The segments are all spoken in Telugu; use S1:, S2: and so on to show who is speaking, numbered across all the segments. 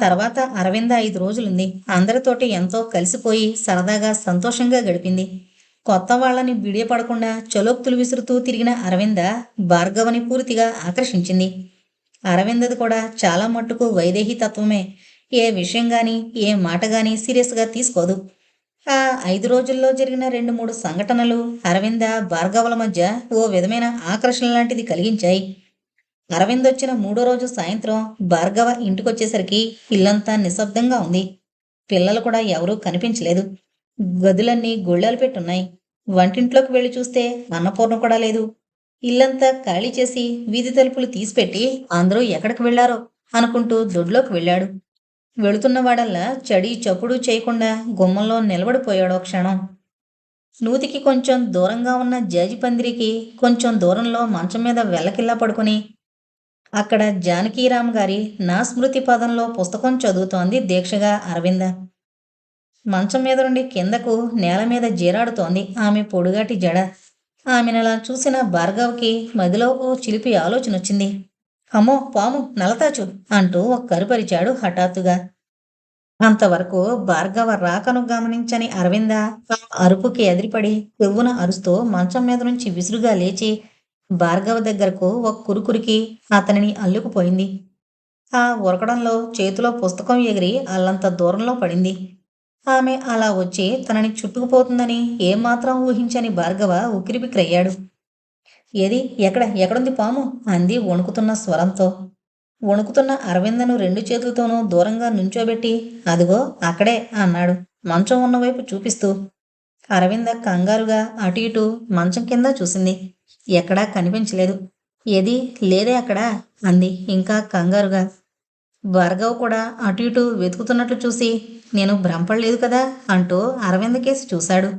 S1: తర్వాత అరవింద 5 రోజులుంది. అందరితోటి ఎంతో కలిసిపోయి సరదాగా సంతోషంగా గడిపింది. కొత్త వాళ్ళని విడియపడకుండా చలోక్తులు విసురుతూ తిరిగిన అరవింద భార్గవని పూర్తిగా ఆకర్షించింది. అరవిందది కూడా చాలా మట్టుకు వైదేహి తత్వమే. ఏ విషయం గాని ఏ మాట గాని సీరియస్గా తీసుకోదు. ఆ 5 రోజుల్లో జరిగిన 2-3 సంఘటనలు అరవింద భార్గవుల మధ్య ఓ విధమైన ఆకర్షణ లాంటిది కలిగించాయి. అరవింద్ వచ్చిన 3 రోజు సాయంత్రం భార్గవ ఇంటికొచ్చేసరికి ఇల్లంతా నిశ్శబ్దంగా ఉంది. పిల్లలు కూడా ఎవరూ కనిపించలేదు. గదులన్నీ గొళ్ళాలు పెట్టున్నాయి. వంటింట్లోకి వెళ్ళి చూస్తే అన్నపూర్ణ కూడా లేదు. ఇల్లంతా ఖాళీ చేసి వీధి తలుపులు తీసిపెట్టి అందరూ ఎక్కడికి వెళ్లారో అనుకుంటూ దొడ్లోకి వెళ్ళాడు. వెళుతున్నవాడల్లా చడీ చప్పుడు చేయకుండా గుమ్మంలో నిలబడిపోయాడు ఓ క్షణం. నూతికి కొంచెం దూరంగా ఉన్న జాజిపందిరికి కొంచెం దూరంలో మంచం మీద వెల్లకిల్లా పడుకుని అక్కడ జానకీరామ్ గారి నా స్మృతి పదంలో పుస్తకం చదువుతోంది దీక్షగా అరవింద. మంచం మీద నుండి కిందకు నేల మీద జీరాడుతోంది ఆమె పొడుగాటి జడ. ఆమెనలా చూసిన భార్గవ్కి మదిలో ఓ చిలిపి ఆలోచన వచ్చింది. అమ్మో పాము నలతాచు అంటూ ఒక కరుపరిచాడు హఠాత్తుగా. అంతవరకు భార్గవ రాకను గమనించని అరవింద ఆ అరుపుకి ఎదిరిపడి పెవ్వున అరుస్తూ మంచం మీద నుంచి విసురుగా లేచి భార్గవ దగ్గరకు ఒక కురుకురికి అతనిని అల్లుకుపోయింది. ఆ ఉరకడంలో చేతిలో పుస్తకం ఎగిరి అల్లంత దూరంలో పడింది. ఆమె అలా వచ్చి తనని చుట్టుకుపోతుందని ఏమాత్రం ఊహించని భార్గవ ఉక్కిరిబిక్కిరయ్యాడు. ఏది ఎక్కడుంది పాము అంది వణుకుతున్న స్వరంతో. వణుకుతున్న అరవిందను 2 చేతులతోనూ దూరంగా నుంచోబెట్టి అదిగో అక్కడే అన్నాడు మంచం ఉన్నవైపు చూపిస్తూ. అరవింద కంగారుగా అటు ఇటు మంచం కింద చూసింది. ఎక్కడా కనిపించలేదు. ఏది లేదే అక్కడ అంది ఇంకా కంగారుగా. భార్గవ్ కూడా అటు ఇటు వెతుకుతున్నట్లు చూసి నేను భ్రమపడలేదు కదా అంటూ అరవింద కేసి చూశాడు.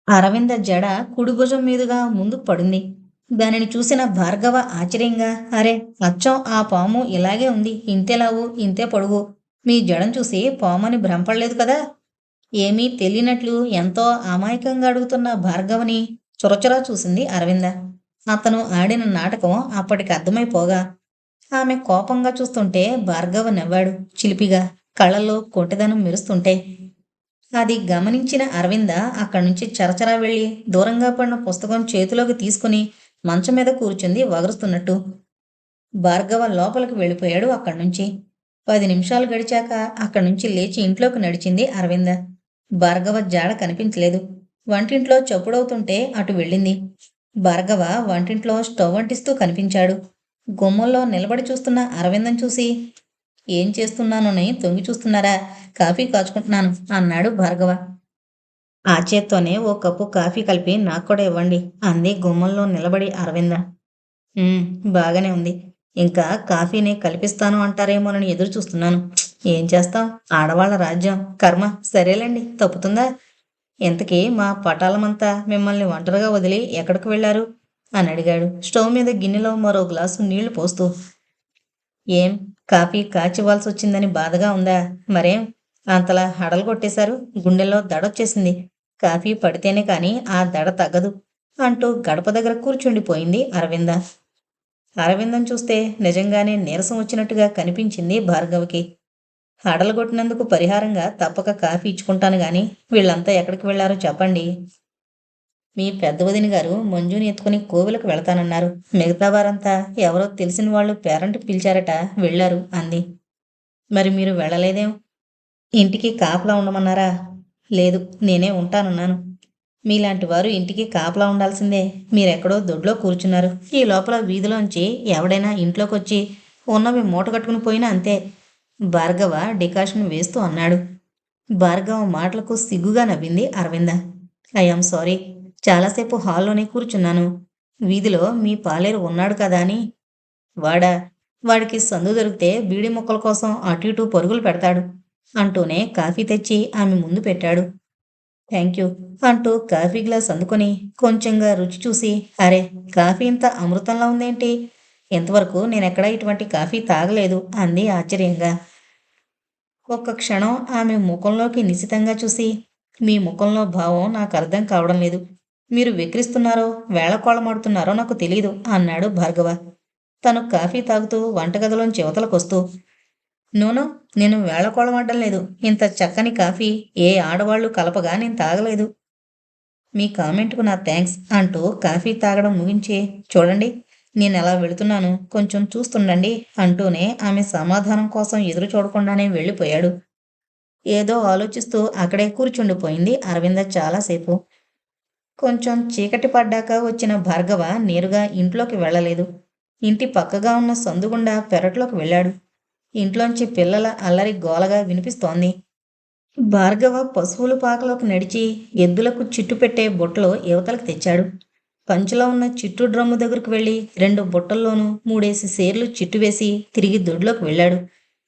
S1: అరవింద జడ కుడి భుజం మీదుగా ముందుకు పడింది. దానిని చూసిన భార్గవ ఆశ్చర్యంగా అరే అచ్చం ఆ పాము ఇలాగే ఉంది. ఇంతేలావు ఇంతే పొడుగు. మీ జడం చూసి పాముని భ్రమపడలేదు కదా. ఏమీ తెలియనట్లు ఎంతో అమాయకంగా అడుగుతున్న భార్గవని చురచురా చూసింది అరవింద. అతను ఆడిన నాటకం అప్పటికి అర్థమైపోగా ఆమె కోపంగా చూస్తుంటే భార్గవ నవ్వాడు చిలిపిగా, కళ్ళల్లో కొంటెదనం మెరుస్తుంటే. అది గమనించిన అరవింద అక్కడి నుంచి చరచరా వెళ్ళి దూరంగా పడిన పుస్తకం చేతిలోకి తీసుకుని మంచం మీద కూర్చుంది వగరుస్తున్నట్టు. భార్గవ లోపలికి వెళ్ళిపోయాడు అక్కడి నుంచి. 10 నిమిషాలు గడిచాక అక్కడి నుంచి లేచి ఇంట్లోకి నడిచింది అరవింద. భార్గవ జాడ కనిపించలేదు. వంటింట్లో చప్పుడవుతుంటే అటు వెళ్ళింది. భార్గవ వంటింట్లో స్టవ్ అంటిస్తూ కనిపించాడు. గుమ్మంలో నిలబడి చూస్తున్న అరవిందం చూసి ఏం చేస్తున్నానని తొంగి చూస్తున్నారా? కాఫీ కాచుకుంటున్నాను అన్నాడు భార్గవ. ఆ చేత్తోనే ఓ కప్పు కాఫీ కలిపి నాకు కూడా ఇవ్వండి అంది గుమ్మంలో నిలబడి అరవింద. బాగానే ఉంది. ఇంకా కాఫీని కల్పిస్తాను అంటారేమోనని ఎదురు చూస్తున్నాను. ఏం చేస్తాం, ఆడవాళ్ల రాజ్యం, కర్మ. సరేలేండి, తప్పుతుందా? ఇంతకీ మా పటాలమంతా మిమ్మల్ని ఒంటరిగా వదిలి ఎక్కడికి వెళ్లారు అని అడిగాడు స్టవ్ మీద గిన్నెలో మరో గ్లాసు నీళ్లు పోస్తూ. ఏం కాఫీ కాచివ్వాల్సి వచ్చిందని బాధగా ఉందా? మరేం అంతలా హడలు కొట్టేశారు? గుండెల్లో దడొచ్చేసింది. కాఫీ పడితేనే కాని ఆ దడ తగ్గదు అంటూ గడప దగ్గర కూర్చుండిపోయింది అరవింద. అరవిందం చూస్తే నిజంగానే నీరసం వచ్చినట్టుగా కనిపించింది భార్గవికి. హడలుగొట్టినందుకు పరిహారంగా తప్పక కాఫీ ఇచ్చుకుంటాను గాని వీళ్ళంతా ఎక్కడికి వెళ్లారో చెప్పండి. మీ పెద్ద వదిన గారు మంజుని ఎత్తుకుని కోవిలకు వెళతానన్నారు. మిగతా వారంతా ఎవరో తెలిసిన వాళ్ళు పేరంటికి పిలిచారట, వెళ్లారు అంది. మరి మీరు వెళ్ళలేదేం? ఇంటికి కాపలా ఉండమన్నారా? లేదు, నేనే ఉంటానన్నాను. మీలాంటి వారు ఇంటికి కాపలా ఉండాల్సిందే. మీరెక్కడో దొడ్లో కూర్చున్నారు. ఈ లోపల వీధిలోంచి ఎవడైనా ఇంట్లోకొచ్చి ఉన్నవి మూట కట్టుకుని పోయినా అంతే. భార్గవ డికాషన్ వేస్తూ అన్నాడు. భార్గవ మాటలకు సిగ్గుగా నవ్వింది అరవింద. ఐఆమ్ సారీ, చాలాసేపు హాల్లోనే కూర్చున్నాను. వీధిలో మీ పాలేరు ఉన్నాడు కదా అని. వాడా? వాడికి సందు దొరికితే బీడి మొక్కల కోసం అటు ఇటు పరుగులు పెడతాడు అంటూనే కాఫీ తెచ్చి ఆమె ముందు పెట్టాడు. థ్యాంక్ యూ అంటూ కాఫీ గ్లాస్ అందుకొని కొంచెంగా రుచి చూసి అరే కాఫీ ఇంత అమృతంలా ఉందేంటి? ఇంతవరకు నేనెక్కడా ఇటువంటి కాఫీ తాగలేదు అంది ఆశ్చర్యంగా. ఒక్క క్షణం ఆమె ముఖంలోకి నిశితంగా చూసి మీ ముఖంలో భావం నాకు అర్థం కావడం లేదు. మీరు వెక్కిరిస్తున్నారో వేళకోళమాడుతున్నారో నాకు తెలీదు అన్నాడు భార్గవ తను కాఫీ తాగుతూ వంటగదిలోంచి యువతలకొస్తూ. నోనో, నేను వేళకోళమడ్డం లేదు. ఇంత చక్కని కాఫీ ఏ ఆడవాళ్ళు కలపగా నేను తాగలేదు. మీ కామెంట్‌కు నా థాంక్స్ అంటూ కాఫీ తాగడం ముగించి, చూడండి నేనెలా వెళుతున్నానో కొంచెం చూస్తుండండి అంటూనే ఆమె సమాధానం కోసం ఎదురు చూడకుండానే వెళ్ళిపోయాడు. ఏదో ఆలోచిస్తూ అక్కడే కూర్చుండిపోయింది అరవింద చాలాసేపు. కొంచెం చీకటి పడ్డాక వచ్చిన భార్గవ నేరుగా ఇంట్లోకి వెళ్ళలేదు. ఇంటి పక్కగా ఉన్న సందుగుండా పెరట్లోకి వెళ్ళాడు. ఇంట్లోంచి పిల్లల అల్లరి గోలగా వినిపిస్తోంది. భార్గవ పశువుల పాకలోకి నడిచి ఎద్దులకు చిట్టు పెట్టే బుట్టలు యువతలకు తెచ్చాడు. పంచులో ఉన్న చిట్టు డ్రమ్ము దగ్గరకు వెళ్ళి 2 బుట్టల్లోనూ 3 సేర్లు చిట్టు వేసి తిరిగి దొడ్లోకి వెళ్ళాడు.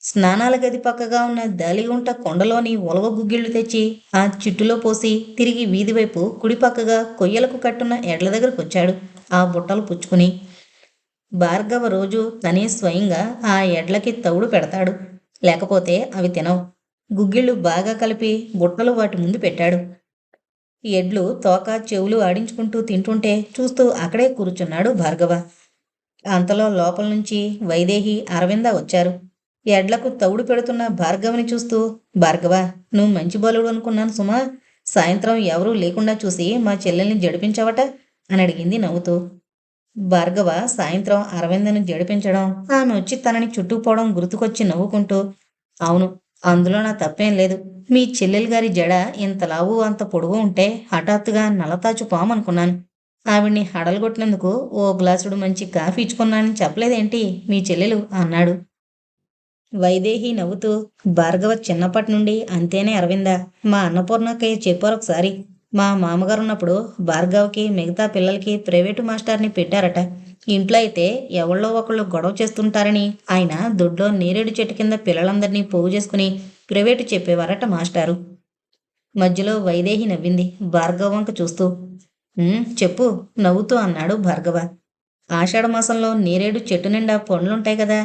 S1: స్నానాల గది పక్కగా ఉన్న దాలిగుంట కొండలోని ఉలవ గుగ్గిళ్ళు తెచ్చి ఆ చిట్టులో పోసి తిరిగి వీధి వైపు కుడిపక్కగా కొయ్యలకు కట్టున్న ఎడ్ల దగ్గరకు వచ్చాడు ఆ బుట్టలు పుచ్చుకుని. భార్గవ రోజు తనే స్వయంగా ఆ ఎడ్లకి తవుడు పెడతాడు. లేకపోతే అవి తినవు. గుగ్గిళ్ళు బాగా కలిపి బుట్టలు వాటి ముందు పెట్టాడు. ఎడ్లు తోక చెవులు ఆడించుకుంటూ తింటుంటే చూస్తూ అక్కడే కూర్చున్నాడు భార్గవ. అంతలో లోపల నుంచి వైదేహి అరవింద వచ్చారు. ఎడ్లకు తవుడు పెడుతున్న భార్గవని చూస్తూ, భార్గవ, నువ్వు మంచి బలుడు అనుకున్నాను సుమా. సాయంత్రం ఎవరూ లేకుండా చూసి మా చెల్లెల్ని జడిపించవట అని అడిగింది నవ్వుతూ. భార్గవ సాయంత్రం అరవిందను జడిపించడం, ఆమె వచ్చి తనని చుట్టుకుపోవడం గుర్తుకొచ్చి నవ్వుకుంటూ, అవును, అందులో నా తప్పేం లేదు. మీ చెల్లెలు గారి జడ ఇంత లావు అంత పొడుగు ఉంటే హఠాత్తుగా నల్లతాచు పాము అనుకున్నాను. ఆవిడ్ని హడలుగొట్టినందుకు ఓ గ్లాసుడు మంచి కాఫీ ఇచ్చుకున్నానని చెప్పలేదేంటి మీ చెల్లెలు అన్నాడు. వైదేహి నవ్వుతూ, భార్గవ చిన్నప్పటి నుండి అంతేనే అరవింద. మా అన్నపూర్ణక్కయ్య చెప్పారొకసారి. మా మామగారున్నప్పుడు భార్గవ్కి మిగతా పిల్లలకి ప్రైవేటు మాస్టర్ని పెట్టారట. ఇంట్లో అయితే ఎవళ్ళో ఒకళ్ళు గొడవ చేస్తుంటారని ఆయన దొడ్లో నేరేడు చెట్టు కింద పిల్లలందరినీ పోగు చేసుకుని ప్రైవేటు చెప్పేవారట మాస్టారు. మధ్యలో వైదేహి నవ్వింది భార్గవ వంక చూస్తూ. చెప్పు నవ్వుతూ అన్నాడు భార్గవ. ఆషాఢమాసంలో నేరేడు చెట్టు నిండా పండ్లుంటాయి కదా.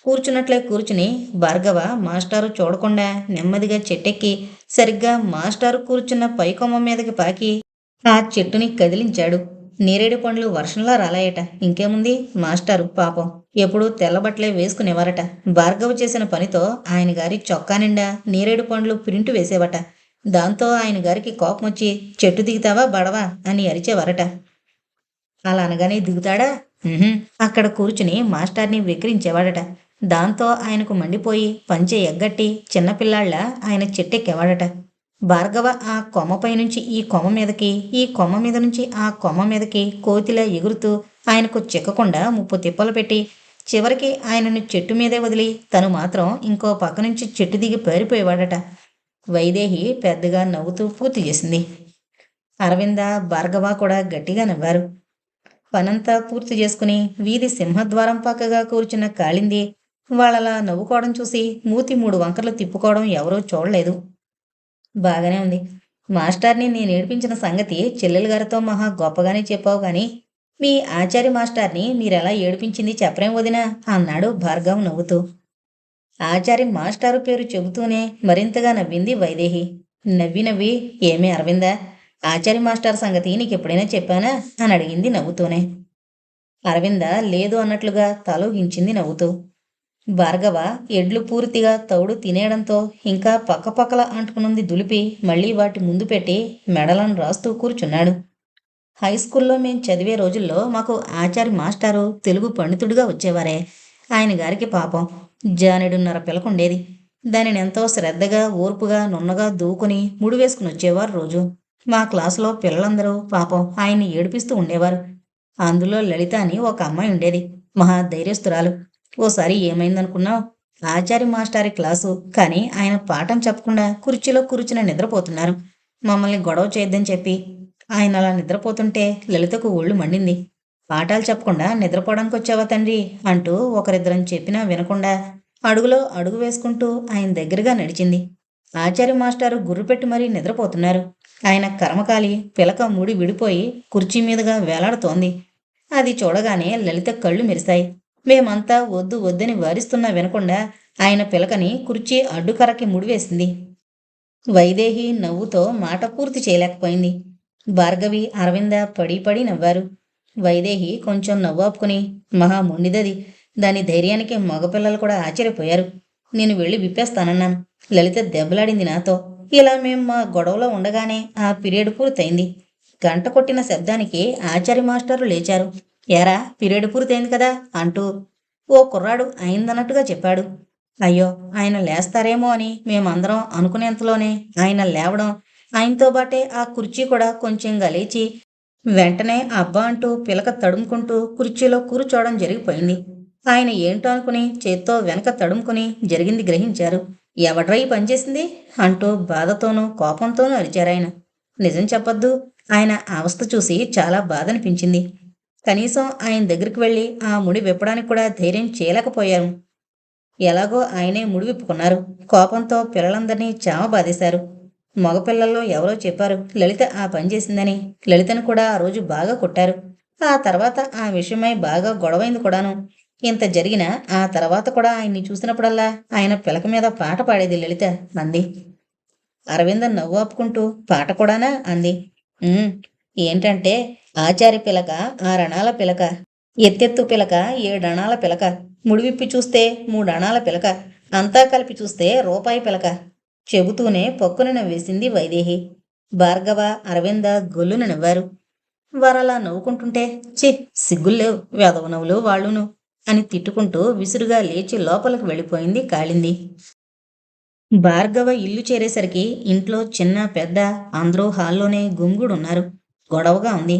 S1: కూర్చున్నట్లే కూర్చుని భార్గవ మాస్టారు చూడకుండా నెమ్మదిగా చెట్టెక్కి సరిగ్గా మాస్టారు కూర్చున్న పైకొమ్మ మీదకి పాకి ఆ చెట్టుని కదిలించాడు. నేరేడు పండ్లు వర్షంలా రాలాయట. ఇంకేముంది, మాస్టారు పాపం ఎప్పుడూ తెల్లబట్టలే వేసుకునేవారట. భార్గవ చేసిన పనితో ఆయన గారి చొక్కా నిండా నేరేడు పండ్లు ప్రింటు వేసేవట. దాంతో ఆయన గారికి కోపం వచ్చి చెట్టు దిగుతావా బడవా అని అరిచేవారట. అలా అనగానే దిగుతాడా? అక్కడ కూర్చుని మాస్టార్ని వెక్కిరించేవాడట. దాంతో ఆయనకు మండిపోయి పంచె ఎగ్గట్టి చిన్నపిల్లాళ్ళ ఆయన చెట్టెక్కేవాడట. భార్గవ ఆ కొమ్మపై నుంచి ఈ కొమ్మ మీదకి, ఈ కొమ్మ మీద నుంచి ఆ కొమ్మ మీదకి కోతిలా ఎగురుతూ ఆయనకు చిక్కకుండా 30 తిప్పలు పెట్టి చివరికి ఆయనను చెట్టు మీదే వదిలి తను మాత్రం ఇంకో పక్క నుంచి చెట్టు దిగి పారిపోయేవాడట. వైదేహి పెద్దగా నవ్వుతూ పూర్తి చేసింది. అరవింద, భార్గవ కూడా గట్టిగా నవ్వారు. పనంతా పూర్తి చేసుకుని వీధి సింహద్వారం పక్కగా కూర్చున్న కాళింది వాళ్ళలా నవ్వుకోవడం చూసి మూతి 3 వంకర్లు తిప్పుకోవడం ఎవరూ చూడలేదు. బాగానే ఉంది. మాస్టార్ని నేను ఏడిపించిన సంగతి చెల్లెలు గారితో మహా గొప్పగానే చెప్పావు గాని మీ ఆచార్య మాస్టార్ని మీరెలా ఏడిపించింది చెప్పరేం వదినా అన్నాడు భార్గవ్ నవ్వుతూ. ఆచార్య మాస్టారు పేరు చెబుతూనే మరింతగా నవ్వింది వైదేహి. నవ్వి నవ్వి, ఏమీ అరవిందా, ఆచార్య మాస్టర్ సంగతి నీకెప్పుడైనా చెప్పానా అని అడిగింది నవ్వుతూనే. అరవింద లేదు అన్నట్లుగా తలూగించింది నవ్వుతూ. భార్గవ ఎడ్లు పూర్తిగా తౌడు తినేయడంతో ఇంకా పక్కపక్కల అంటుకునుంది దులిపి మళ్ళీ వాటి ముందు పెట్టి మెడలను రాస్తూ కూర్చున్నాడు. హైస్కూల్లో మేం చదివే రోజుల్లో మాకు ఆచార్య మాస్టారు తెలుగు పండితుడిగా వచ్చేవారే. ఆయన గారికి పాపం జానెడున్నర పిలకుండేది. దానిని ఎంతో శ్రద్ధగా ఓర్పుగా నున్నగా దూకుని ముడి వేసుకుని వచ్చేవారు రోజు. మా క్లాసులో పిల్లలందరూ పాపం ఆయన్ని ఏడిపిస్తూ ఉండేవారు. అందులో లలిత అని ఒక అమ్మాయి ఉండేది. మహా ధైర్యస్తురాలు. ఓసారి ఏమైందనుకున్నావు? ఆచార్య మాస్టారి క్లాసు కానీ ఆయన పాఠం చెప్పకుండా కుర్చీలో కూర్చుని నిద్రపోతున్నారు. మమ్మల్ని గొడవ చేయొద్దని చెప్పి ఆయన అలా నిద్రపోతుంటే లలితకు ఒళ్ళు మండింది. పాఠాలు చెప్పకుండా నిద్రపోవడానికి వచ్చావా తండ్రి అంటూ ఒకరిద్దరం చెప్పినా వినకుండా అడుగులో అడుగు వేసుకుంటూ ఆయన దగ్గరగా నడిచింది. ఆచార్య మాస్టారు గుర్రుపెట్టి మరీ నిద్రపోతున్నారు. ఆయన కర్మకాలి పిలక ముడి విడిపోయి కుర్చీ మీదుగా వేలాడుతోంది. అది చూడగానే లలిత కళ్ళు మెరిశాయి. మేమంతా వద్దు వద్దని వారిస్తున్నా వినకుండా ఆయన పిలకని కుర్చీ అడ్డుకరకి ముడివేసింది. వైదేహి నవ్వుతో మాట పూర్తి చేయలేకపోయింది. భార్గవి, అరవింద పడి పడి నవ్వారు. వైదేహి కొంచెం నవ్వాపుకుని, మహా మొండిదది, దాని ధైర్యానికి మగపిల్లలు కూడా ఆశ్చర్యపోయారు. నేను వెళ్ళి విప్పేస్తానన్నాను. లలిత దెబ్బలాడింది నాతో. ఇలా మేం మా గొడవలో ఉండగానే ఆ పీరియడ్ పూర్తయింది. గంట కొట్టిన శబ్దానికి ఆచార్య మాస్టారు లేచారు. ఏరా, పీరియడ్ పూర్తయింది కదా అంటూ ఓ కుర్రాడు అయిందన్నట్టుగా చెప్పాడు. అయ్యో, ఆయన లేస్తారేమో అని మేమందరం అనుకునేంతలోనే ఆయన లేవడం, ఆయనతో బాటే ఆ కుర్చీ కూడా కొంచెంగా లేచి వెంటనే అబ్బా అంటూ పిలక తడుముకుంటూ కుర్చీలో కూర్చోవడం జరిగిపోయింది. ఆయన ఏంటో అనుకుని చేత్తో వెనక తడుముకుని జరిగింది గ్రహించారు. ఎవడ్రా ఈ పనిచేసింది అంటూ బాధతోనూ కోపంతోనూ అరిచారాయన. నిజం చెప్పొద్దు, ఆయన అవస్థ చూసి చాలా బాధనిపించింది. కనీసం ఆయన దగ్గరికి వెళ్ళి ఆ ముడి విప్పడానికి కూడా ధైర్యం చేయలేకపోయారు. ఎలాగో ఆయనే ముడి విప్పుకున్నారు. కోపంతో పిల్లలందరినీ చావ బాధేశారు. మగపిల్లల్లో ఎవరో చెప్పారు లలిత ఆ పని చేసిందని. లలితను కూడా ఆ రోజు బాగా కొట్టారు. ఆ తర్వాత ఆ విషయమై బాగా గొడవైంది కూడాను. ఇంత జరిగినా ఆ తర్వాత కూడా ఆయన్ని చూసినప్పుడల్లా ఆయన పిలక మీద పాట పాడేది లలిత అంది. అరవింద నవ్వు ఆపుకుంటూ పాట కూడానా అంది. "ఉమ్, ఏంటంటే ఆచారి పిలక 6 అణాల పిలక, ఎత్తెత్తు పిలక 7 అణాల పిలక, ముడివిప్పి చూస్తే 3 అణాల పిలక, అంతా కలిపి చూస్తే రూపాయి పిలక" చెబుతూనే పక్కున నవ్వేసింది వైదేహి. భార్గవ, అరవింద గొల్లున నవ్వారు. వారలా నవ్వుకుంటుంటే చి, సిగ్గుల్లేవు వెధవ నవ్వులు వాళ్ళును అని తిట్టుకుంటూ విసురుగా లేచి లోపలికి వెళ్ళిపోయింది కాళింది. భార్గవ ఇల్లు చేరేసరికి ఇంట్లో చిన్న పెద్ద అందరూ హాల్లోనే గుంగుడున్నారు. గొడవగా ఉంది.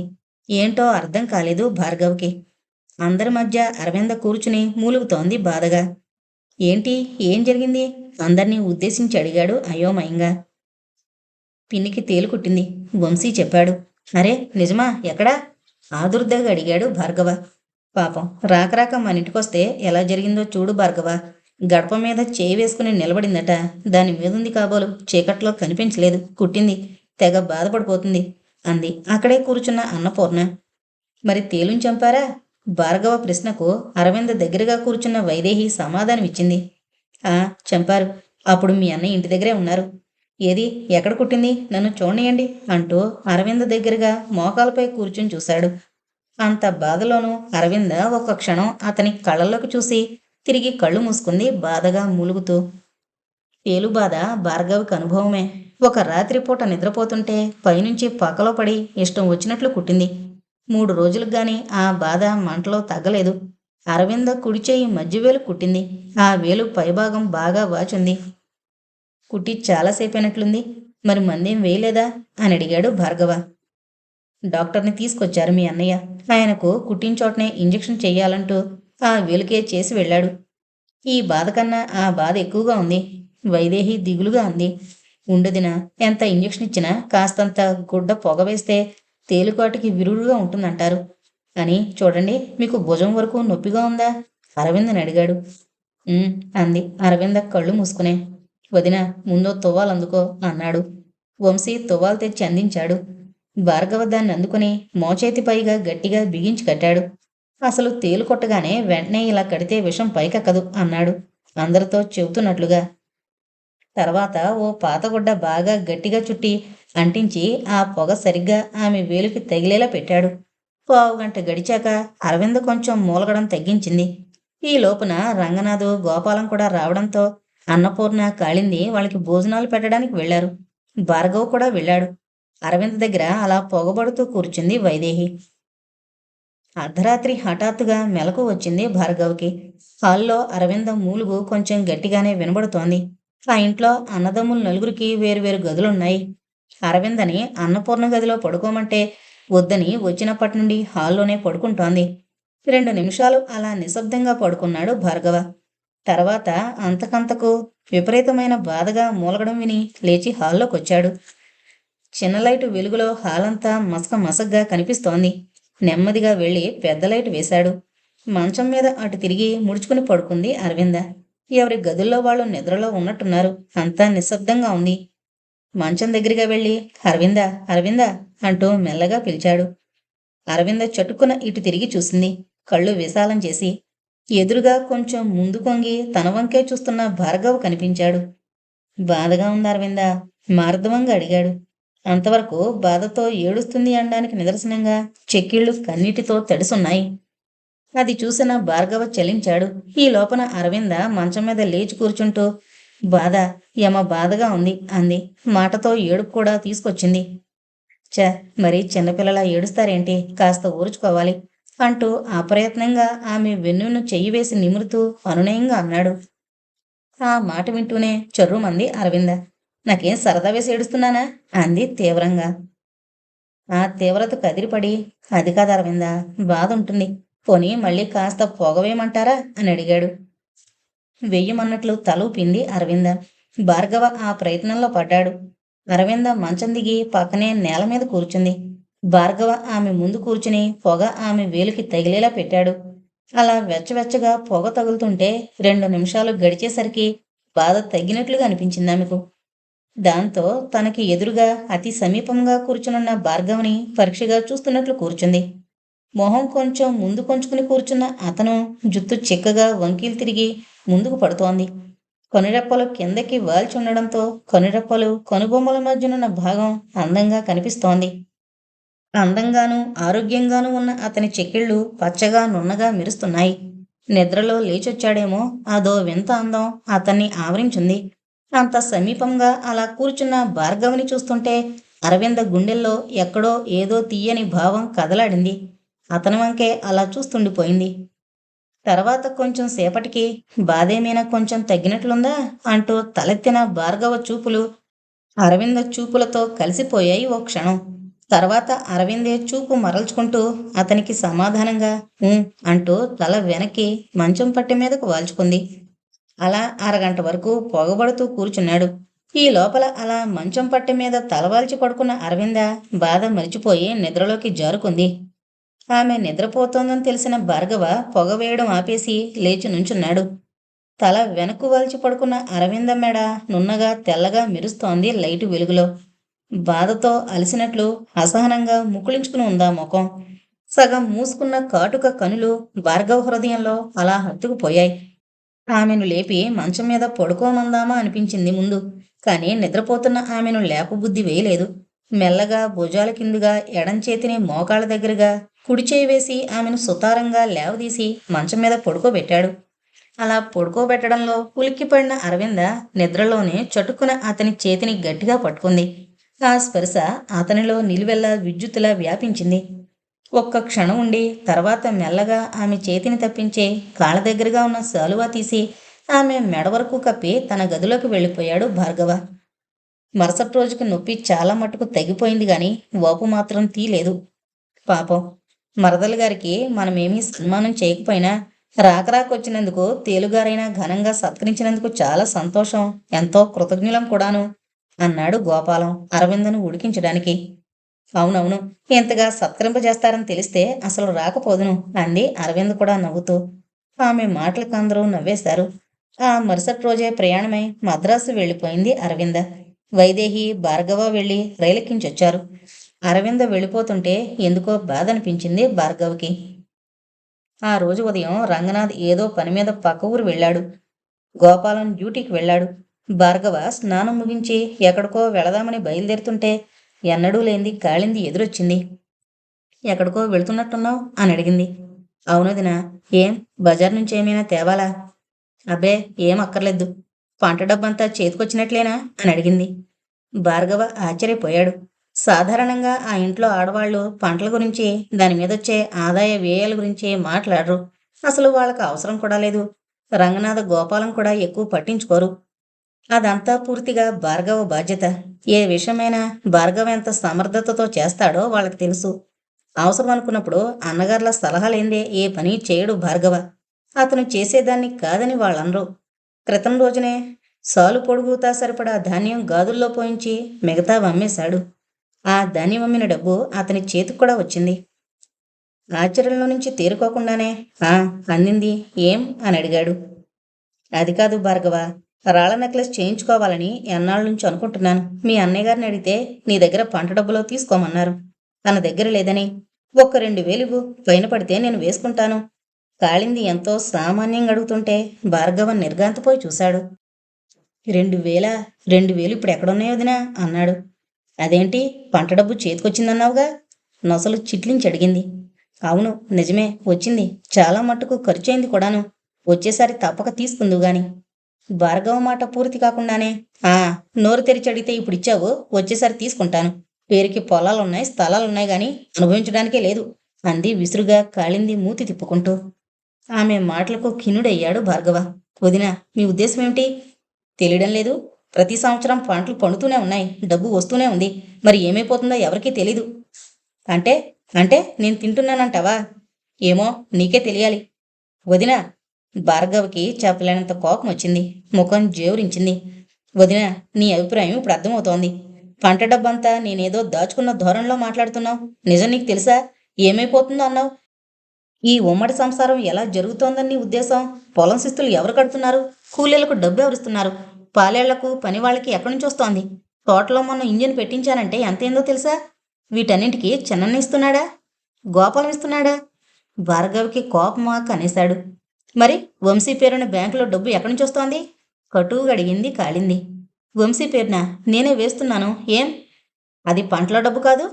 S1: ఏంటో అర్థం కాలేదు భార్గవ్కి. అందరి మధ్య అరవింద కూర్చుని మూలుగుతోంది బాధగా. ఏంటి, ఏం జరిగింది అందర్నీ ఉద్దేశించి అడిగాడు అయోమయంగా. పిన్నికి తేలుకుట్టింది. వంశీ చెప్పాడు. అరే నిజమా, ఎక్కడా ఆదుర్దాగా అడిగాడు భార్గవ. పాపం రాక రాక మన ఇంటికొస్తే ఎలా జరిగిందో చూడు భార్గవ. గడప మీద చేయి వేసుకుని నిలబడిందట. దాని మీదుంది కాబోలు చీకట్లో కనిపించలేదు. కుట్టింది. తెగ బాధపడిపోతుంది అంది అక్కడే కూర్చున్న అన్నపూర్ణ. మరి తేలుని చంపారా? భార్గవ ప్రశ్నకు అరవింద దగ్గరగా కూర్చున్న వైదేహి సమాధానమిచ్చింది. ఆ, చంపారు. అప్పుడు మీ అన్నయ్య ఇంటి దగ్గరే ఉన్నారు. ఏది, ఎక్కడ కుట్టింది, నన్ను చూడనియండి అంటూ అరవింద దగ్గరగా మోకాలపై కూర్చుని చూశాడు. అంత బాధలోనూ అరవింద ఒక్క క్షణం అతని కళ్ళల్లోకి చూసి తిరిగి కళ్ళు మూసుకుంది బాధగా మూలుగుతూ. పేలుబాధ భార్గవికి అనుభవమే. ఒక రాత్రిపూట నిద్రపోతుంటే పైనుంచి పక్కలో పడి ఇష్టం వచ్చినట్లు కుట్టింది. 3 రోజులకు గాని ఆ బాధ మంటలో తగ్గలేదు. అరవింద కుడిచేయి మధ్యవేలు కుట్టింది. ఆ వేలు పైభాగం బాగా వాచుంది. కుట్టి చాలాసేపైనట్లుంది. మరి మందేం వేయలేదా అని అడిగాడు భార్గవ. డాక్టర్ని తీసుకొచ్చారు మీ అన్నయ్య. ఆయనకు కుట్టించోటనే ఇంజెక్షన్ చెయ్యాలంటూ ఆ వేలుకే చేసి వెళ్ళాడు. ఈ బాధ కన్నా ఆ బాధ ఎక్కువగా ఉంది. వైదేహి దిగులుగా అంది. ఉండదిన, ఎంత ఇంజెక్షన్ ఇచ్చినా కాస్తంత గుడ్డ పొగ వేస్తే తేలికాటికి విరుగుడుగా ఉంటుందంటారు అని. చూడండి, మీకు భుజం వరకు నొప్పిగా ఉందా అరవిందని అడిగాడు. అంది అరవింద కళ్ళు మూసుకునే. వదిన, ముందో తువ్వాలందుకో అన్నాడు. వంశీ తువ్వాలు తెచ్చి అందించాడు. భార్గవ దాన్ని అందుకుని మోచేతిపైగా గట్టిగా బిగించి కట్టాడు. అసలు తేలు కొట్టగానే వెంటనే ఇలా కడితే విషం పైకెక్కదు అన్నాడు అందరితో చెబుతున్నట్లుగా. తర్వాత ఓ పాతగుడ్డ బాగా గట్టిగా చుట్టి అంటించి ఆ పొగ సరిగ్గా ఆమె వేలుకి తగిలేలా పెట్టాడు. 15 గంట గడిచాక అరవింద కొంచెం మూలగడం తగ్గించింది. ఈ లోపున రంగనాథు, గోపాలం కూడా రావడంతో అన్నపూర్ణ, కాళింది వాళ్ళకి భోజనాలు పెట్టడానికి వెళ్లారు. భార్గవ్ కూడా వెళ్ళాడు. అరవింద్ దగ్గర అలా పొగబడుతూ కూర్చుంది వైదేహి. అర్ధరాత్రి హఠాత్తుగా మెలకు వచ్చింది భార్గవ్కి. హాల్లో అరవింద మూలుగు కొంచెం గట్టిగానే వినబడుతోంది. ఆ ఇంట్లో అన్నదమ్ములు నలుగురికి వేరువేరు గదులున్నాయి. అరవిందని అన్నపూర్ణ గదిలో పడుకోమంటే వద్దని వచ్చినప్పటి నుండి హాల్లోనే పడుకుంటోంది. 2 నిమిషాలు అలా నిశ్శబ్దంగా పడుకున్నాడు భార్గవ. తర్వాత అంతకంతకు విపరీతమైన బాధగా మూలగడం విని లేచి హాల్లోకొచ్చాడు. చిన్న లైటు వెలుగులో హాలంతా మసక మసగ్గా కనిపిస్తోంది. నెమ్మదిగా వెళ్ళి పెద్ద లైటు వేశాడు. మంచం మీద అటు తిరిగి ముడుచుకుని పడుకుంది అరవింద. ఎవరి గదుల్లో వాళ్ళు నిద్రలో ఉన్నట్టున్నారు. అంతా నిశ్శబ్దంగా ఉంది. మంచం దగ్గరగా వెళ్ళి అరవింద, అరవింద అంటూ మెల్లగా పిలిచాడు. అరవింద చటుక్కున ఇటు తిరిగి చూసింది, కళ్ళు విశాలం చేసి. ఎదురుగా కొంచెం ముందు కొంగి తన వంకే చూస్తున్న భార్గవ్ కనిపించాడు. బాధగా ఉంది అరవింద మార్దవంగా అడిగాడు. అంతవరకు బాధతో ఏడుస్తుంది అనడానికి నిదర్శనంగా చెక్కిళ్ళు కన్నీటితో తడిసున్నాయి. అది చూసిన భార్గవ చలించాడు. ఈ లోపల అరవింద మంచం మీద లేచి కూర్చుంటూ, బాధ, యమ బాధగా ఉంది అంది. మాటతో ఏడుపు కూడా తీసుకొచ్చింది. ఛ! మరి చిన్నపిల్లలా ఏడుస్తారేంటి? కాస్త ఊర్చుకోవాలి అంటూ అప్రయత్నంగా ఆమె వెన్నును చెయ్యి వేసి నిమురుతూ అనునయంగా అన్నాడు. ఆ మాట వింటూనే చర్రుమంది అరవింద. నాకేం సరదా వేసి ఏడుస్తున్నానా అంది తీవ్రంగా. ఆ తీవ్రత కదిలిపడి, అది కాదు అరవింద, బాధ ఉంటుంది. పోనీ మళ్ళీ కాస్త పొగవేయమంటారా అని అడిగాడు. వెయ్యమన్నట్లు తల ఊపింది అరవింద. భార్గవ ఆ ప్రయత్నంలో పడ్డాడు. అరవింద మంచం దిగి పక్కనే నేల మీద కూర్చుంది. భార్గవ ఆమె ముందు కూర్చుని పొగ ఆమె వేలికి తగిలేలా పెట్టాడు. అలా వెచ్చవెచ్చగా పొగ తగులుతుంటే 2 నిమిషాలు గడిచేసరికి బాధ తగ్గినట్లుగా అనిపించింది ఆమెకు. దాంతో తనకి ఎదురుగా అతి సమీపంగా కూర్చునున్న భార్గవని పరీక్షగా చూస్తున్నట్లు కూర్చుంది. మొహం కొంచెం ముందు కొంచుకుని కూర్చున్న అతను జుత్తు చిక్కగా వంకీలు తిరిగి ముందుకు పడుతోంది. కనురెప్పలు కిందకి వాల్చుండడంతో కనురెప్పలు కనుబొమ్మల మధ్యనున్న భాగం అందంగా కనిపిస్తోంది. అందంగానూ ఆరోగ్యంగానూ ఉన్న అతని చెక్కిళ్ళు పచ్చగా నున్నగా మెరుస్తున్నాయి. నిద్రలో లేచొచ్చాడేమో, అదో వింత అందం అతన్ని ఆవరించింది. అంత సమీపంగా అలా కూర్చున్న భార్గవిని చూస్తుంటే అరవింద గుండెల్లో ఎక్కడో ఏదో తీయని భావం కదలాడింది. అతని వంకే అలా చూస్తుండిపోయింది. తర్వాత కొంచెం సేపటికి బాధేమైనా కొంచెం తగ్గినట్లుందా అంటూ తలెత్తిన భార్గవ చూపులు అరవింద చూపులతో కలిసిపోయాయి ఓ క్షణం. తర్వాత అరవిందే చూపు మరల్చుకుంటూ అతనికి సమాధానంగా ఊ అంటూ తల వెనక్కి మంచం పట్టె మీదకు వాల్చుకుంది. అలా అరగంట వరకు పొగబడుతూ కూర్చున్నాడు. ఈ లోపల అలా మంచం పట్టె మీద తలవాల్చి పడుకున్న అరవింద బాధ మరిచిపోయి నిద్రలోకి జారుకుంది. ఆమె నిద్రపోతోందని తెలిసిన భార్గవ పొగ వేయడం ఆపేసి లేచి నుంచున్నాడు. తల వెనక్కు వాల్చి పడుకున్న అరవింద మెడ నున్నగా తెల్లగా మెరుస్తోంది లైటు వెలుగులో. బాధతో అలసినట్లు అసహనంగా ముకుళించుకుని ఉందా ముఖం. సగం మూసుకున్న కాటుక కనులు భార్గవ హృదయంలో అలా హత్తుకుపోయాయి. ఆమెను లేపి మంచం మీద పడుకోమందామా అనిపించింది ముందు. కానీ నిద్రపోతున్న ఆమెను లేపబుద్ధి వేయలేదు. మెల్లగా భుజాల కిందుగా ఎడం చేతిని మోకాళ్ళ దగ్గరగా కుడిచేయి వేసి ఆమెను సుతారంగా లేవదీసి మంచం మీద పడుకోబెట్టాడు. అలా పడుకోబెట్టడంలో ఉలిక్కిపడిన అరవింద నిద్రలోనే చటుక్కున అతని చేతిని గట్టిగా పట్టుకుంది. ఆ స్పర్శ అతనిలో నిలువెల్లా విద్యుత్తులా వ్యాపించింది. ఒక్క క్షణం ఉండి తర్వాత మెల్లగా ఆమె చేతిని తప్పించే కాళ్ళ దగ్గరగా ఉన్న శాలువా తీసి ఆమె మెడ వరకు కప్పి తన గదిలోకి వెళ్ళిపోయాడు భార్గవ. మరుసటి రోజుకి నొప్పి చాలా మట్టుకు తగ్గిపోయింది గాని వాపు మాత్రం తీలేదు. పాపం, మరదలు గారికి మనమేమీ సన్మానం చేయకపోయినా రాకరాకొచ్చినందుకు తేలుగారైనా ఘనంగా సత్కరించినందుకు చాలా సంతోషం, ఎంతో కృతజ్ఞులం కూడాను అన్నాడు గోపాలం అరవిందను ఉడికించడానికి. అవునవును, ఇంతగా సత్కరింపజేస్తారని తెలిస్తే అసలు రాకపోదును అంది అరవింద్ కూడా నవ్వుతూ. ఆమె మాటలకు అందరూ నవ్వేశారు. ఆ మరుసటి రోజే ప్రయాణమై మద్రాసు వెళ్ళిపోయింది అరవింద. వైదేహి, భార్గవ వెళ్ళి రైలెక్కించొచ్చారు. అరవింద వెళ్ళిపోతుంటే ఎందుకో బాధ అనిపించింది భార్గవ్కి. ఆ రోజు ఉదయం రంగనాథ్ ఏదో పని మీద పక్క ఊరు వెళ్ళాడు. గోపాలం డ్యూటీకి వెళ్ళాడు. భార్గవ స్నానం ముగించి ఎక్కడికో వెళదామని బయలుదేరుతుంటే ఎన్నడూ లేనిది కాళింది ఎదురొచ్చింది. ఎక్కడికో వెళుతున్నట్టున్నావు అని అడిగింది. అవునదినా, ఏం బజార్ నుంచి ఏమైనా తేవాలా? అబ్బే, ఏం అక్కర్లేదు. పంట డబ్బంతా చేతికొచ్చినట్లేనా అని అడిగింది. భార్గవ ఆశ్చర్యపోయాడు. సాధారణంగా ఆ ఇంట్లో ఆడవాళ్లు పంటల గురించి, దాని మీదొచ్చే ఆదాయ వ్యయాల గురించి మాట్లాడరు. అసలు వాళ్ళకు అవసరం కూడా లేదు. రంగనాథ గోపాలం కూడా ఎక్కువ పట్టించుకోరు. అదంతా పూర్తిగా భార్గవ బాధ్యత. ఏ విషయమైనా భార్గవ ఎంత సమర్థతతో చేస్తాడో వాళ్ళకి తెలుసు. అవసరం అనుకున్నప్పుడు అన్నగారుల సలహాలేందే ఏ పని చేయడు భార్గవ. అతను చేసేదాన్ని కాదని వాళ్ళనరు. క్రితం రోజునే సాలు పొడుగుతా సరిపడా ధాన్యం గాదుల్లో పోయించి మిగతా అమ్మేశాడు. ఆ ధాన్యం అమ్మిన డబ్బు అతని చేతికి కూడా వచ్చింది. ఆశ్చర్యంలో నుంచి తేరుకోకుండానే అందింది ఏం అని అడిగాడు. అది కాదు భార్గవ, రాళ్ల నెక్లెస్ చేయించుకోవాలని ఎన్నాళ్ళ నుంచి అనుకుంటున్నాను. మీ అన్నయ్య గారిని అడిగితే నీ దగ్గర పంట డబ్బులో తీసుకోమన్నారు. తన దగ్గర లేదని. ఒక్క 2,000 పైన పడితే నేను వేసుకుంటాను. కాళింది ఎంతో సామాన్యంగా అడుగుతుంటే భార్గవ నిర్గాంతపోయి చూశాడు. 2,000? 2,000 ఇప్పుడు ఎక్కడున్నాయో వదినా అన్నాడు. అదేంటి, పంట డబ్బు చేతికొచ్చిందన్నావుగా? నొసలు చిట్లించి అడిగింది. అవును, నిజమే, వచ్చింది. చాలా మట్టుకు ఖర్చయింది కూడాను. వచ్చేసారి తప్పక తీసుకుందువు గాని. భార్గవ మాట పూర్తి కాకుండానే, ఆ, నోరు తెరిచి అడిగితే ఇప్పుడిచ్చావు, వచ్చేసారి తీసుకుంటాను. పేరుకి పొలాలున్నాయి, స్థలాలున్నాయి గాని అనుభవించడానికే లేదు అంది విసురుగా కాళింది మూతి తిప్పుకుంటూ. ఆమె మాటలకు ఖిన్నుడయ్యాడు భార్గవ. వదినా, మీ ఉద్దేశం ఏమిటి? తెలియడం లేదు. ప్రతి సంవత్సరం పంటలు పండుతూనే ఉన్నాయి, డబ్బు వస్తూనే ఉంది. మరి ఏమైపోతుందో ఎవరికీ తెలీదు. అంటే అంటే నేను తింటున్నానంటావా? ఏమో, నీకే తెలియాలి. వదినా, భార్గవ్కి చెప్పలేనంత కోపం వచ్చింది. ముఖం జేవురించింది. వదినా, నీ అభిప్రాయం ఇప్పుడు అర్థమవుతోంది. పంట డబ్బంతా నేనేదో దాచుకున్న ధోరణిలో మాట్లాడుతున్నావు. నిజం నీకు తెలుసా? ఏమైపోతుందో అన్నావు. ఈ ఉమ్మడి సంసారం ఎలా జరుగుతోందని నీ ఉద్దేశం? పొలం శిస్తులు ఎవరు కడుతున్నారు? కూలీలకు డబ్బు ఎవరిస్తున్నారు? పాలేళ్లకు పనివాళ్ళకి ఎక్కడి నుంచి వస్తోంది? తోటలో మొన్న ఇంజిన్ పెట్టించానంటే ఎంతైందో తెలుసా? వీటన్నింటికి చిన్నన్న ఇస్తున్నాడా? గోపాలం ఇస్తున్నాడా? భార్గవికి కోపమా కనేశాడు. మరి వంశీ పేరున బ్యాంకులో డబ్బు ఎక్కడి నుంచి వస్తోంది? కటువుగా అడిగింది కాళింది. వంశీ పేరున నేనే వేస్తున్నాను. ఏం? అది పంటల డబ్బు కాదు?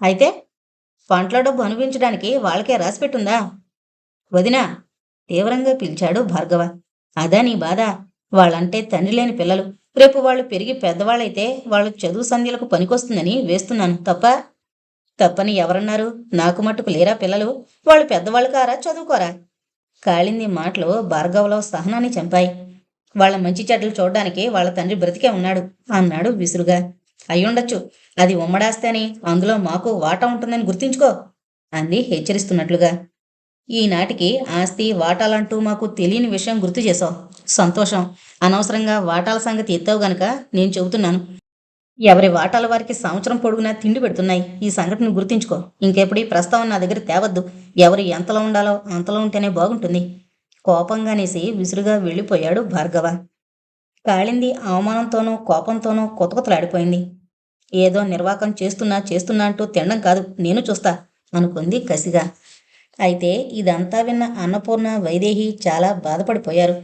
S1: అయితే పంటల డబ్బు అనుభవించడానికి వాళ్ళకే రాసిపెట్టుందా? వదినా, తీవ్రంగా పిలిచాడు భార్గవ. అదా నీ బాధ? వాళ్ళంటే తండ్రి లేని పిల్లలు. రేపు వాళ్ళు పెరిగి పెద్దవాళ్ళైతే వాళ్ళు చదువు సంధ్యలకు పనికొస్తుందని వేస్తున్నాను. తప్పని ఎవరన్నారు? నాకు మట్టుకు లేరా పిల్లలు? వాళ్ళు పెద్దవాళ్ళు కారా, చదువుకోరా? కాళింది మాటలు భార్గవలో సహనాన్ని చంపాయి. వాళ్ళ మంచి చెడ్డలు చూడ్డానికి వాళ్ళ తండ్రి బ్రతికే ఉన్నాడు అన్నాడు విసురుగా. అయ్యుండొచ్చు. అది ఉమ్మడాస్తే అని అందులో మాకు వాటా ఉంటుందని గుర్తించుకో అంది హెచ్చరిస్తున్నట్లుగా. ఈనాటికి ఆస్తి వాటాలంటూ మాకు తెలియని విషయం గుర్తు చేశావు. సంతోషం. అనవసరంగా వాటాల సంగతి ఎత్తావు గనక నేను చెబుతున్నాను. ఎవరి వాటాల వారికి సంవత్సరం పొడుగునా తిండి పెడుతున్నాయి. ఈ సంఘటన గుర్తించుకో. ఇంకెప్పుడు ఈ ప్రస్తావన నా దగ్గర తేవద్దు. ఎవరు ఎంతలో ఉండాలో అంతలో ఉంటేనే బాగుంటుంది. కోపంగానేసి విసురుగా వెళ్ళిపోయాడు భార్గవ. కాళింది అవమానంతోనూ కోపంతోనూ కొతకొతలాడిపోయింది. ఏదో నిర్వాకం చేస్తున్నా అంటూ తినడం కాదు, నేను చూస్తా అనుకుంది కసిగా. అయితే ఇదంతా విన్న అన్నపూర్ణ, వైదేహి చాలా బాధపడిపోయారు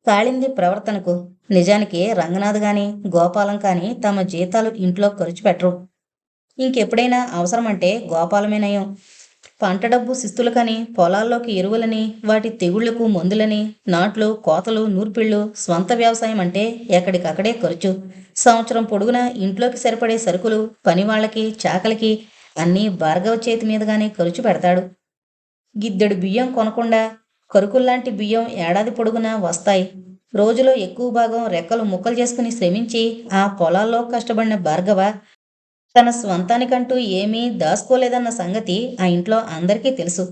S1: కాళింది ప్రవర్తనకు. నిజానికి రంగనాథ్ గాని గోపాలం కాని తమ జీతాలు ఇంట్లో ఖర్చు పెట్టరు. ఇంకెప్పుడైనా అవసరమంటే గోపాలమేనయం. పంట డబ్బు శిస్తులకని, పొలాల్లోకి ఎరువులని, వాటి తెగుళ్లకు మందులని, నాట్లు, కోతలు, నూర్పిళ్ళు, స్వంత వ్యవసాయం అంటే ఎక్కడికక్కడే ఖర్చు. సంవత్సరం పొడుగునా ఇంట్లోకి సరిపడే సరుకులు, పనివాళ్లకి, చాకలికి అన్నీ భార్గవ చేతి మీదుగానే ఖర్చు పెడతాడు. గిద్దెడు బియ్యం కొనకుండా కరుకుల్లాంటి బియ్యం ఏడాది పొడుగునా వస్తాయి. రోజులో ఎక్కువ భాగం రెక్కలు ముక్కలు చేసుకుని శ్రమించి ఆ పొలాల్లో కష్టపడిన భార్గవ తన స్వంతానికంటూ ఏమీ దాచుకోలేదన్న సంగతి ఆ ఇంట్లో అందరికీ తెలుసు.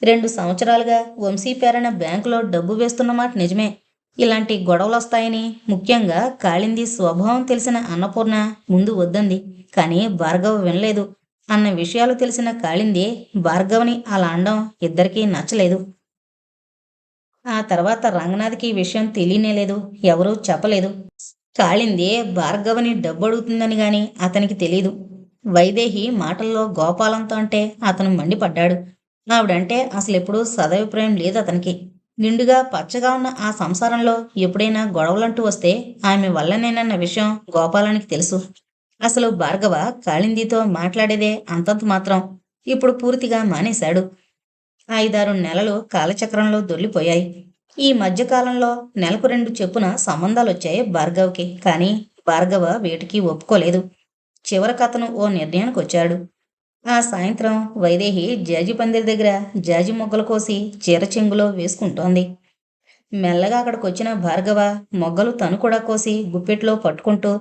S1: 2 సంవత్సరాలుగా వంశీ పేరన బ్యాంకులో డబ్బు వేస్తున్నమాట నిజమే. ఇలాంటి గొడవలొస్తాయని, ముఖ్యంగా కాళింది స్వభావం తెలిసిన అన్నపూర్ణ ముందు వద్దంది. కానీ భార్గవ వినలేదు. అన్న విషయాలు తెలిసిన కాళింది భార్గవని అలా అనడం ఇద్దరికీ నచ్చలేదు. ఆ తర్వాత రంగనాథ్కి ఈ విషయం తెలియనేలేదు, ఎవరూ చెప్పలేదు. కాళింది భార్గవని డబ్బు అడుగుతుందని గాని అతనికి తెలీదు. వైదేహి మాటల్లో గోపాలంతో అంటే అతను మండిపడ్డాడు. ఆవిడంటే అసలెప్పుడూ సదభిప్రాయం లేదు అతనికి. నిండుగా పచ్చగా ఉన్న ఆ సంసారంలో ఎప్పుడైనా గొడవలంటూ వస్తే ఆమె వల్లనేనన్న విషయం గోపాలానికి తెలుసు. అసలు భార్గవ కాళిందితో మాట్లాడేదే అంతంత మాత్రం. ఇప్పుడు పూర్తిగా మానేశాడు. 5-6 నెలలు కాలచక్రంలో దొర్లిపోయాయి. ఈ మధ్యకాలంలో నెలకు 2 చెప్పున సంబంధాలొచ్చాయి భార్గవ్కి. కానీ భార్గవ వేటికి ఒప్పుకోలేదు. చివరకతను ఓ నిర్ణయానికొచ్చాడు. ఆ సాయంత్రం వైదేహి జాజి పందిరి దగ్గర జాజి మొగ్గలు కోసి చీర చెంగులో వేసుకుంటోంది. మెల్లగా అక్కడికొచ్చిన భార్గవ మొగ్గలు తను కూడా కోసి గుప్పెట్లో పట్టుకుంటూ,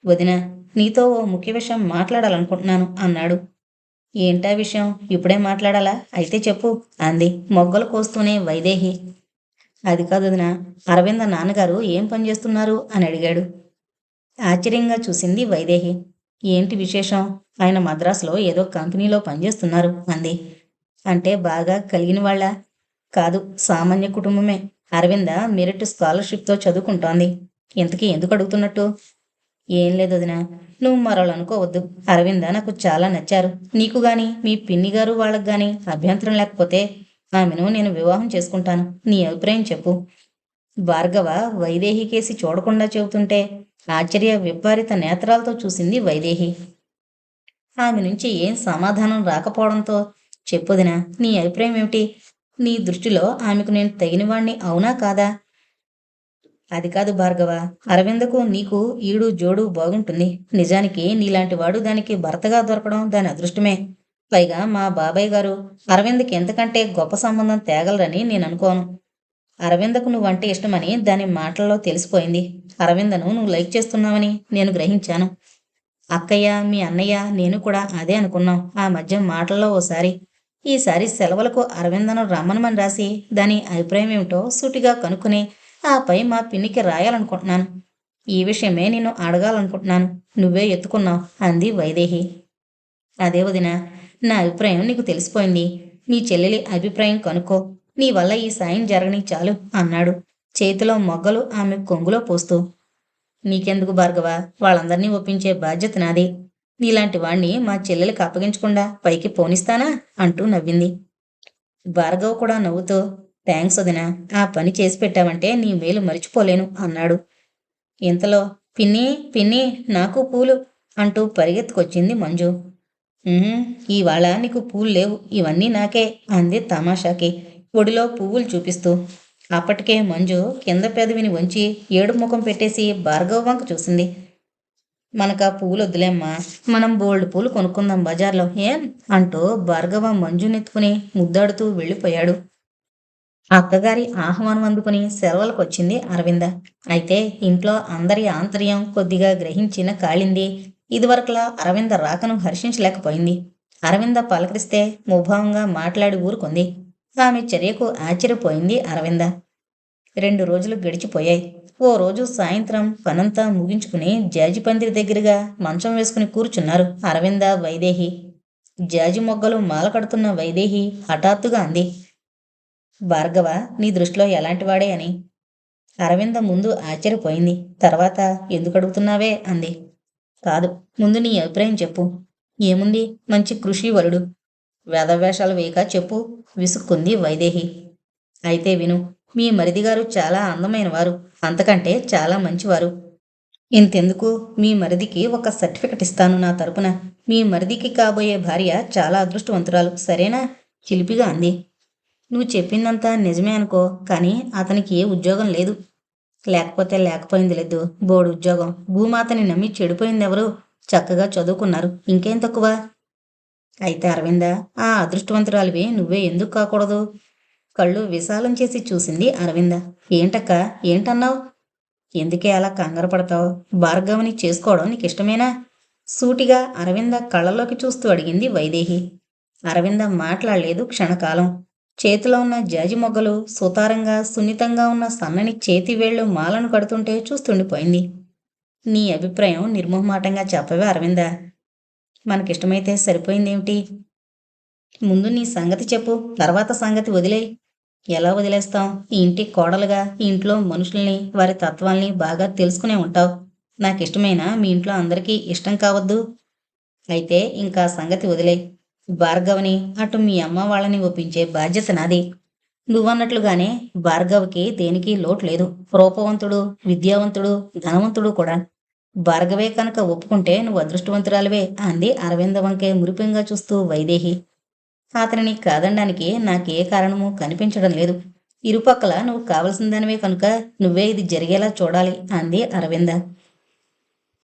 S1: వదినా, నీతో ఓ ముఖ్య విషయం మాట్లాడాలనుకుంటున్నాను అన్నాడు. ఏంటా విషయం? ఇప్పుడే మాట్లాడాలా? అయితే చెప్పు అంది మొగ్గలు కోస్తూనే వైదేహి. అది కాదు వదినా, అరవింద నాన్నగారు ఏం పని చేస్తున్నారు అని అడిగాడు. ఆశ్చర్యంగా చూసింది వైదేహి. ఏంటి విశేషం? ఆయన మద్రాసులో ఏదో కంపెనీలో పనిచేస్తున్నారు అంది. అంటే బాగా కలిగిన వాళ్ళ? కాదు, సామాన్య కుటుంబమే. అరవింద మెరిట్ స్కాలర్షిప్తో చదువుకుంటోంది. ఇంతకీ ఎందుకు అడుగుతున్నట్టు? ఏం లేదు వదినా, నువ్వు మరోళ్ళు అనుకోవద్దు. అరవింద నాకు చాలా నచ్చారు. నీకు గాని మీ పిన్ని గారు వాళ్ళకు గాని అభ్యంతరం లేకపోతే ఆమెను నేను వివాహం చేసుకుంటాను. నీ అభిప్రాయం చెప్పు. భార్గవ వైదేహి కేసి చూడకుండా చెబుతుంటే ఆశ్చర్య విపరీత నేత్రాలతో చూసింది వైదేహి. ఆమె నుంచి ఏం సమాధానం రాకపోవడంతో చెప్పొదినా, నీ అభిప్రాయం ఏమిటి? నీ దృష్టిలో ఆమెకు నేను తగినవాణ్ణి అవునా కాదా? అది కాదు భార్గవ. అరవిందకు నీకు ఈడు జోడు బాగుంటుంది. నిజానికి నీలాంటి వాడు దానికి భర్తగా దొరకడం దాని అదృష్టమే. పైగా మా బాబాయ్ గారు అరవిందకి ఎంతకంటే గొప్ప సంబంధం తేగలరని నేను అనుకోను. అరవిందకు నువ్వంటే ఇష్టమని దాని మాటల్లో తెలిసిపోయింది. అరవిందను నువ్వు లైక్ చేస్తున్నావని నేను గ్రహించాను. అక్కయ్య, మీ అన్నయ్య, నేను కూడా అదే అనుకున్నాం ఆ మధ్య మాటల్లో ఓసారి. ఈసారి సెలవులకు అరవిందను రమ్మనమని రాసి దాని అభిప్రాయం ఏమిటో సూటిగా కనుక్కుని ఆపై మా పిన్నికి రాయాలనుకుంటున్నాను. ఈ విషయమే నిన్ను అడగాలనుకుంటున్నాను. నువ్వే ఎత్తుకున్నావు అంది వైదేహి. అదే వదినా, నా అభిప్రాయం నీకు తెలిసిపోయింది. నీ చెల్లెలి అభిప్రాయం కనుక్కో. నీ వల్ల ఈ సాయం జరగని చాలు అన్నాడు చేతిలో మొగ్గలు ఆమె కొంగులో పోస్తూ. నీకెందుకు భార్గవ, వాళ్ళందరినీ ఒప్పించే బాధ్యత నాది. నీలాంటి వాణ్ణి మా చెల్లెలికి అప్పగించకుండా పైకి పోనిస్తానా అంటూ నవ్వింది. భార్గవ్ కూడా నవ్వుతూ, థ్యాంక్స్ వదినా, ఆ పని చేసి పెట్టావంటే నీ మేలు మరిచిపోలేను అన్నాడు. ఇంతలో పిన్ని, పిన్ని, నాకు పూలు అంటూ పరిగెత్తుకొచ్చింది మంజు. ఇవాళ నీకు పూలు లేవు, ఇవన్నీ నాకే అంది తమాషాకి ఒడిలో పువ్వులు చూపిస్తూ. అప్పటికే మంజు కింద పెదవిని వంచి ఏడు ముఖం పెట్టేసి భార్గవ్ వంక చూసింది. మనకా పువ్వులు వద్దులేమ్మా, మనం బోల్డ్ పూలు కొనుక్కుందాం బజార్లో ఏం అంటూ భార్గవ మంజునెత్తుకుని ముద్దాడుతూ వెళ్ళిపోయాడు. అక్కగారి ఆహ్వానం అందుకుని సెలవులకు వచ్చింది అరవింద. అయితే ఇంట్లో అందరి ఆంతర్యం కొద్దిగా గ్రహించిన కాళింది ఇదివరకులా అరవింద రాకను హర్షించలేకపోయింది. అరవింద పలకరిస్తే ముభావంగా మాట్లాడి ఊరుకుంది. ఆమె చర్యకు ఆశ్చర్యపోయింది అరవింద. 2 రోజులు గడిచిపోయాయి. ఓ రోజు సాయంత్రం పనంతా ముగించుకుని జాజిపందిరి దగ్గరగా మంచం వేసుకుని కూర్చున్నారు అరవింద, వైదేహి. జాజి మొగ్గలు మాల కడుతున్న వైదేహి హఠాత్తుగా అంది, భార్గవ నీ దృష్టిలో ఎలాంటివాడే అని. అరవింద ముందు ఆశ్చర్యపోయింది. తర్వాత ఎందుకు అడుగుతున్నావే అంది. కాదు, ముందు నీ అభిప్రాయం చెప్పు. ఏముంది, మంచి కృషి వలుడు. వేదవేషాలు వేయక చెప్పు విసుక్కుంది వైదేహి. అయితే విను, మీ మరిదిగారు చాలా అందమైనవారు, అంతకంటే చాలా మంచివారు. ఇంతెందుకు, మీ మరిదికి ఒక సర్టిఫికెట్ ఇస్తాను నా తరపున. మీ మరిదికి కాబోయే భార్య చాలా అదృష్టవంతురాలు, సరేనా? చిలిపిగా అంది. నువ్వు చెప్పిందంతా నిజమే అనుకో, కానీ అతనికి ఏ ఉద్యోగం లేదు. లేకపోతే లేకపోయింది లేదు, బోర్డు ఉద్యోగం. భూమాతని నమ్మి చెడిపోయిందెవరు? చక్కగా చదువుకున్నారు, ఇంకేం తక్కువ? అయితే అరవింద, ఆ అదృష్టవంతురాలివి నువ్వే ఎందుకు కాకూడదు? కళ్ళు విశాలం చేసి చూసింది అరవింద. ఏంటక్క, ఏంటన్నావు? ఎందుకే అలా కంగారు పడతావు? భార్గవని చేసుకోవడం నీకు ఇష్టమేనా? సూటిగా అరవింద కళ్ళలోకి చూస్తూ అడిగింది వైదేహి. అరవింద మాట్లాడలేదు క్షణకాలం. చేతిలో ఉన్న జాజి మొగ్గలు సుతారంగా సున్నితంగా ఉన్న సన్నని చేతి వేళ్లు మాలను కడుతుంటే చూస్తుండిపోయింది. నీ అభిప్రాయం నిర్మోహమాటంగా చెప్పవే అరవింద. మనకిష్టమైతే సరిపోయిందేమిటి? ముందు నీ సంగతి చెప్పు, తర్వాత సంగతి వదిలేయ్. ఎలా వదిలేస్తాం? ఈ ఇంటి కోడలుగా ఈ ఇంట్లో మనుషుల్ని, వారి తత్వాల్ని బాగా తెలుసుకునే ఉంటావు. నాకిష్టమైనా మీ ఇంట్లో అందరికీ ఇష్టం కావద్దు. అయితే ఇంకా సంగతి వదిలేయ్. భార్గవని అటు మీ అమ్మ వాళ్ళని ఒప్పించే బాధ్యత నాది. నువ్వన్నట్లుగానే భార్గవ్కి దేనికి లోటు లేదు. రూపవంతుడు, విద్యావంతుడు, ధనవంతుడు కూడా. భార్గవే కనుక ఒప్పుకుంటే నువ్వు అదృష్టవంతురాలివే అంది అరవింద వంకే మురిపెంగా చూస్తూ వైదేహి. అతనిని కాదనడానికి నాకే కారణమూ కనిపించడం లేదు. ఇరుపక్కల నువ్వు కావలసిందానివే కనుక నువ్వే ఇది జరిగేలా చూడాలి అంది అరవింద.